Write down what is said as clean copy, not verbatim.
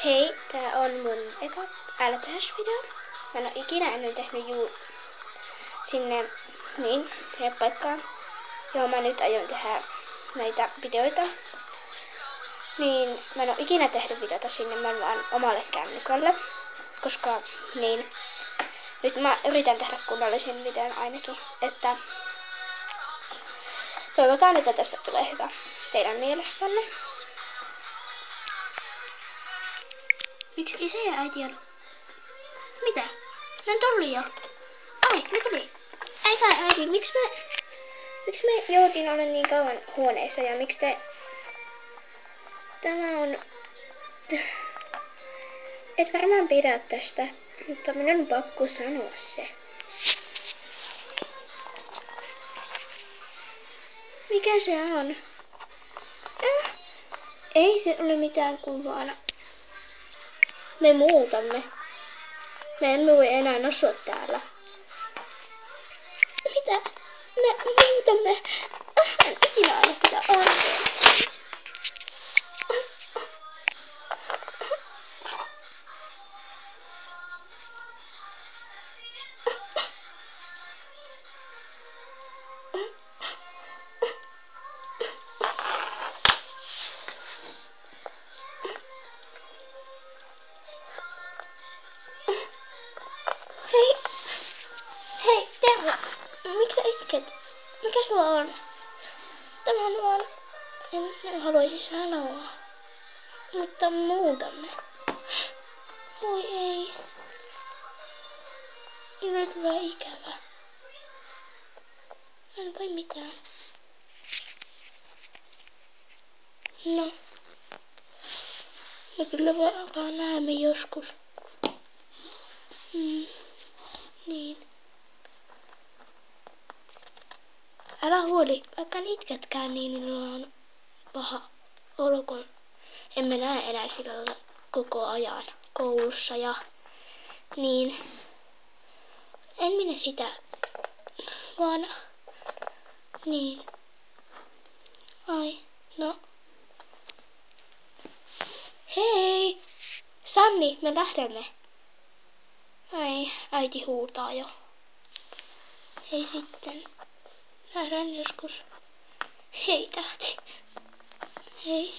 Hei, tää on mun eka LPS-video. Mä en oo ikinä ennen tehnyt sinne paikkaan, johon mä nyt aion tehdä näitä videoita. Niin mä en oo ikinä tehnyt videota sinne, mä vaan omalle kännykälle. Koska nyt mä yritän tehdä kunnollisen videon ainakin, että toivotaan, että tästä tulee hyvä teidän mielestänne. Miksi isä ja äiti on? Mitä? Ne on tullut jo. Ai, ne tuli. Isä ja äiti, miksi me joutiin olla niin kauan huoneessa ja miksi te... Tämä on... Et varmaan pidä tästä, mutta minun on pakko sanoa se. Mikä se on? Ei se ole mitään kuvana. Me muutamme. Me emme voi enää asua täällä. Mitä? Me muutamme. En ikinä aina tätä anteeksi. Hei, terve! Miksi sä itket? Mikä sulla on? Tämä on vaan... En haluaisi sanoa. Mutta muutamme. Voi ei. Minulle tulee ikävä. En voi mitään. No. Me kyllä vaan näemme joskus. Niin. Älä huoli, vaikka itketkään, niin minulla on paha olo, kun emme näe enää sillä koko ajan koulussa ja niin. En minä sitä, vaan niin. Ai, no. Hei! Sanni, me lähdemme. Ai, äiti huutaa jo. Hei sitten. Nähdään joskus. Hei tähti. Hei.